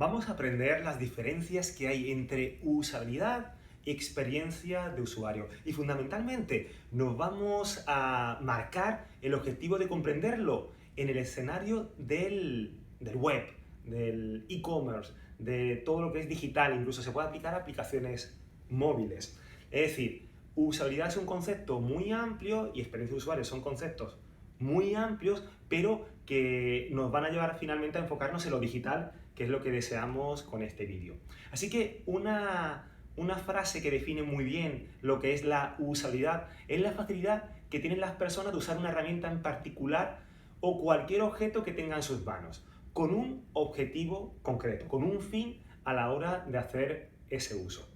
Vamos a aprender las diferencias que hay entre usabilidad y experiencia de usuario. Y fundamentalmente nos vamos a marcar el objetivo de comprenderlo en el escenario del web, del e-commerce, de todo lo que es digital, incluso se puede aplicar a aplicaciones móviles. Es decir, usabilidad es un concepto muy amplio y experiencia de usuario son conceptos muy amplios, pero que nos van a llevar finalmente a enfocarnos en lo digital, que es lo que deseamos con este vídeo. Así que una frase que define muy bien lo que es la usabilidad es la facilidad que tienen las personas de usar una herramienta en particular o cualquier objeto que tenga en sus manos, con un objetivo concreto, con un fin a la hora de hacer ese uso.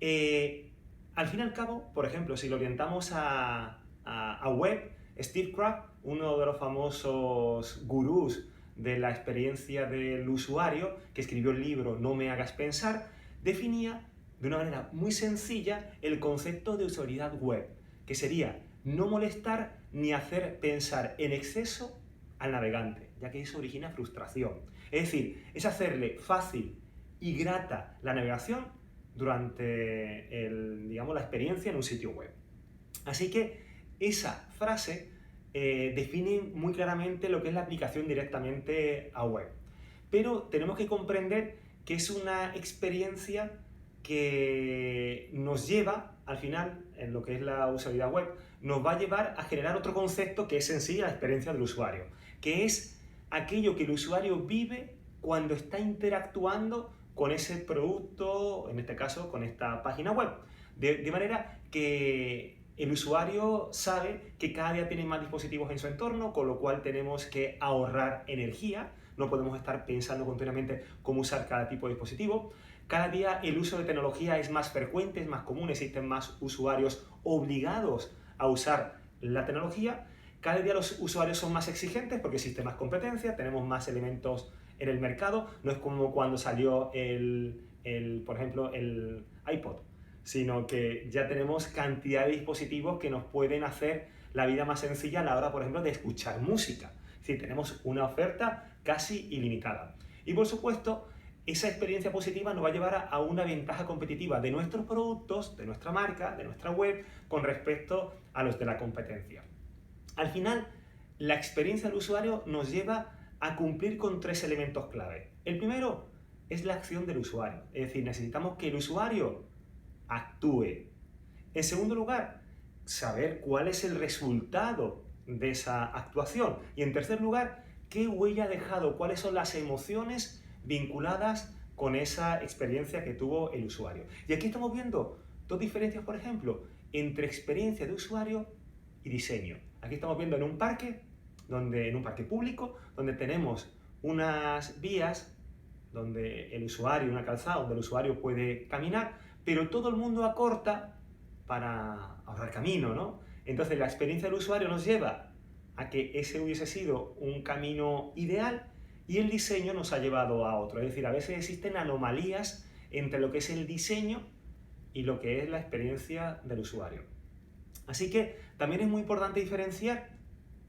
Al fin y al cabo, por ejemplo, si lo orientamos a web, Steve Krug, uno de los famosos gurús de la experiencia del usuario, que escribió el libro No me hagas pensar, definía de una manera muy sencilla el concepto de usabilidad web, que sería no molestar ni hacer pensar en exceso al navegante, ya que eso origina frustración. Es decir, es hacerle fácil y grata la navegación durante la experiencia en un sitio web. Así que esa frase define muy claramente lo que es la aplicación directamente a web. Pero tenemos que comprender que es una experiencia que nos lleva, al final, en lo que es la usabilidad web, nos va a llevar a generar otro concepto que es en sí la experiencia del usuario, que es aquello que el usuario vive cuando está interactuando con ese producto, en este caso con esta página web. De manera que el usuario sabe que cada día tiene más dispositivos en su entorno, con lo cual tenemos que ahorrar energía, no podemos estar pensando continuamente cómo usar cada tipo de dispositivo. Cada día el uso de tecnología es más frecuente, es más común, existen más usuarios obligados a usar la tecnología. Cada día los usuarios son más exigentes porque existe más competencia, tenemos más elementos en el mercado. No es como cuando salió por ejemplo, el iPod, sino que ya tenemos cantidad de dispositivos que nos pueden hacer la vida más sencilla a la hora, por ejemplo, de escuchar música. Es decir, tenemos una oferta casi ilimitada. Y por supuesto, esa experiencia positiva nos va a llevar a una ventaja competitiva de nuestros productos, de nuestra marca, de nuestra web, con respecto a los de la competencia. Al final, la experiencia del usuario nos lleva a cumplir con tres elementos clave. El primero es la acción del usuario, es decir, necesitamos que el usuario actúe. En segundo lugar, saber cuál es el resultado de esa actuación. Y en tercer lugar, qué huella ha dejado, cuáles son las emociones vinculadas con esa experiencia que tuvo el usuario. Y aquí estamos viendo dos diferencias, por ejemplo, entre experiencia de usuario y diseño. Aquí estamos viendo en un parque público, donde tenemos unas vías donde el usuario, una calzada donde el usuario puede caminar, pero todo el mundo acorta para ahorrar camino, ¿no? Entonces la experiencia del usuario nos lleva a que ese hubiese sido un camino ideal y el diseño nos ha llevado a otro. Es decir, a veces existen anomalías entre lo que es el diseño y lo que es la experiencia del usuario. Así que también es muy importante diferenciar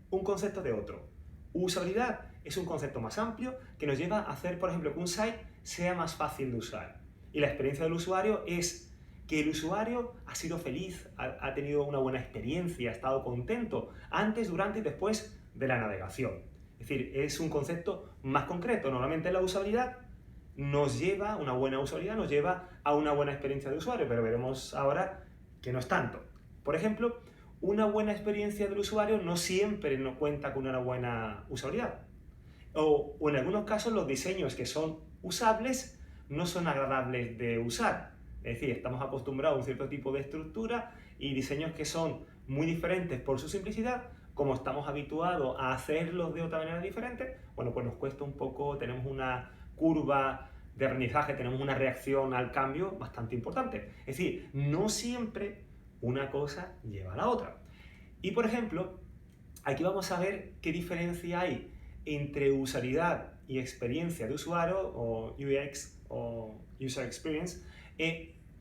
un concepto de otro. Usabilidad es un concepto más amplio que nos lleva a hacer, por ejemplo, que un site sea más fácil de usar. Y la experiencia del usuario es que el usuario ha sido feliz, ha tenido una buena experiencia, ha estado contento antes, durante y después de la navegación. Es decir, es un concepto más concreto. Normalmente la usabilidad una buena usabilidad nos lleva a una buena experiencia de usuario, pero veremos ahora que no es tanto. Por ejemplo, una buena experiencia del usuario no siempre nos cuenta con una buena usabilidad. O en algunos casos los diseños que son usables no son agradables de usar. Es decir, estamos acostumbrados a un cierto tipo de estructura y diseños que son muy diferentes por su simplicidad, como estamos habituados a hacerlos de otra manera diferente, bueno, pues nos cuesta un poco, tenemos una curva de aprendizaje, tenemos una reacción al cambio bastante importante. Es decir, no siempre una cosa lleva a la otra. Y por ejemplo, aquí vamos a ver qué diferencia hay entre usabilidad y experiencia de usuario, o UX o User Experience,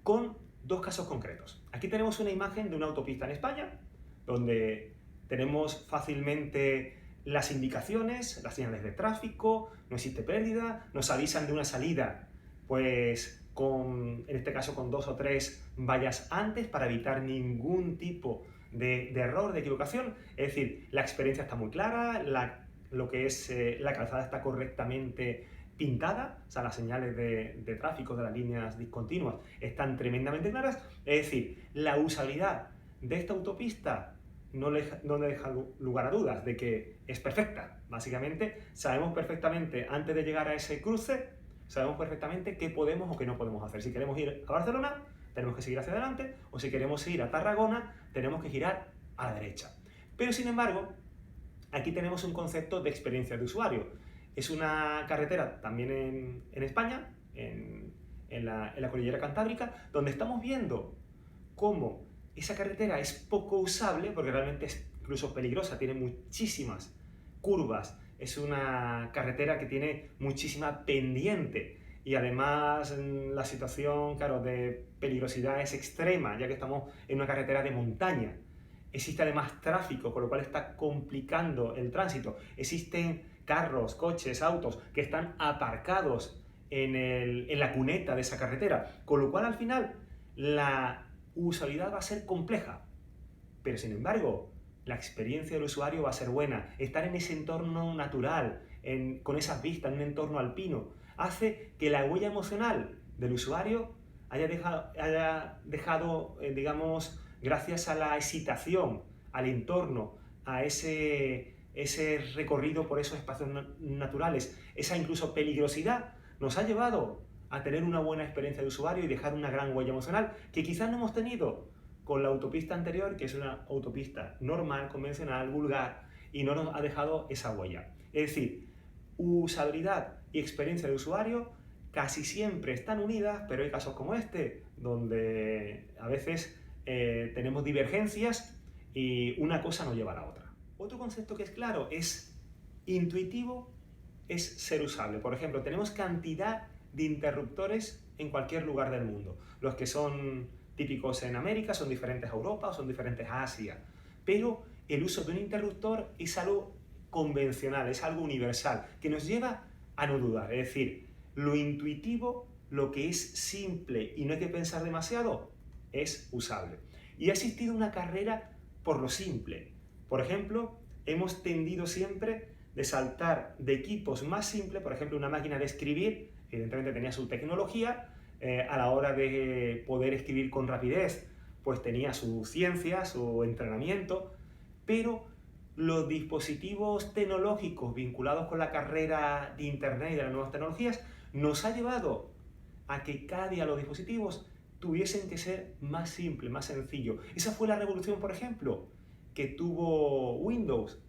con dos casos concretos. Aquí tenemos una imagen de una autopista en España, donde tenemos fácilmente las indicaciones, las señales de tráfico, no existe pérdida, nos avisan de una salida, pues en este caso con 2 o 3 vallas antes para evitar ningún tipo de error, de equivocación. Es decir, la experiencia está muy clara, lo que es la calzada está correctamente pintada, o sea, las señales de tráfico de las líneas discontinuas están tremendamente claras. Es decir, la usabilidad de esta autopista no le deja lugar a dudas de que es perfecta. Básicamente, sabemos perfectamente, antes de llegar a ese cruce, sabemos perfectamente qué podemos o qué no podemos hacer. Si queremos ir a Barcelona, tenemos que seguir hacia adelante, o si queremos ir a Tarragona, tenemos que girar a la derecha. Pero, sin embargo, aquí tenemos un concepto de experiencia de usuario. Es una carretera también en España, en la cordillera Cantábrica, donde estamos viendo cómo esa carretera es poco usable, porque realmente es incluso peligrosa, tiene muchísimas curvas, es una carretera que tiene muchísima pendiente y además la situación, claro, de peligrosidad es extrema, ya que estamos en una carretera de montaña. Existe además tráfico, con lo cual está complicando el tránsito. Existen carros, coches, autos que están aparcados en la cuneta de esa carretera, con lo cual al final la usabilidad va a ser compleja, pero sin embargo la experiencia del usuario va a ser buena. Estar en ese entorno natural, con esas vistas, en un entorno alpino, hace que la huella emocional del usuario haya dejado, digamos, gracias a la excitación, al entorno, a ese recorrido por esos espacios naturales, esa incluso peligrosidad, nos ha llevado a tener una buena experiencia de usuario y dejar una gran huella emocional que quizás no hemos tenido con la autopista anterior, que es una autopista normal, convencional, vulgar, y no nos ha dejado esa huella. Es decir, usabilidad y experiencia de usuario casi siempre están unidas, pero hay casos como este, donde a veces tenemos divergencias y una cosa no lleva a la otra. Otro concepto que es claro es intuitivo, es ser usable. Por ejemplo, tenemos cantidad de interruptores en cualquier lugar del mundo. Los que son típicos en América son diferentes a Europa o son diferentes a Asia. Pero el uso de un interruptor es algo convencional, es algo universal, que nos lleva a no dudar. Es decir, lo intuitivo, lo que es simple y no hay que pensar demasiado, es usable. Y ha existido una carrera por lo simple. Por ejemplo, hemos tendido siempre de saltar de equipos más simples, por ejemplo, una máquina de escribir, evidentemente tenía su tecnología, a la hora de poder escribir con rapidez, pues tenía su ciencia, su entrenamiento, pero los dispositivos tecnológicos vinculados con la carrera de Internet y de las nuevas tecnologías nos ha llevado a que cada día los dispositivos tuviesen que ser más simples, más sencillos. Esa fue la revolución, por ejemplo, que tuvo Windows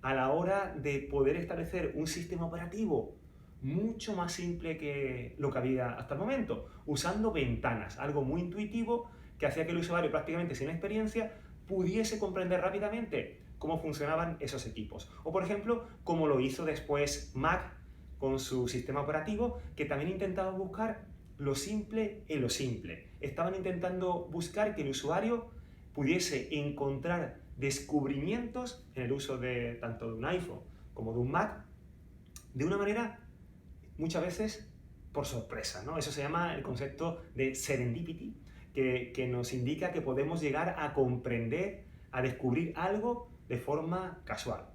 a la hora de poder establecer un sistema operativo mucho más simple que lo que había hasta el momento, usando ventanas, algo muy intuitivo que hacía que el usuario prácticamente sin experiencia pudiese comprender rápidamente cómo funcionaban esos equipos. O por ejemplo, como lo hizo después Mac con su sistema operativo, que también intentaba buscar lo simple en lo simple. Estaban intentando buscar que el usuario pudiese encontrar descubrimientos en el uso de tanto de un iPhone como de un Mac de una manera muchas veces por sorpresa, ¿no? Eso se llama el concepto de serendipity, que nos indica que podemos llegar a comprender, a descubrir algo de forma casual.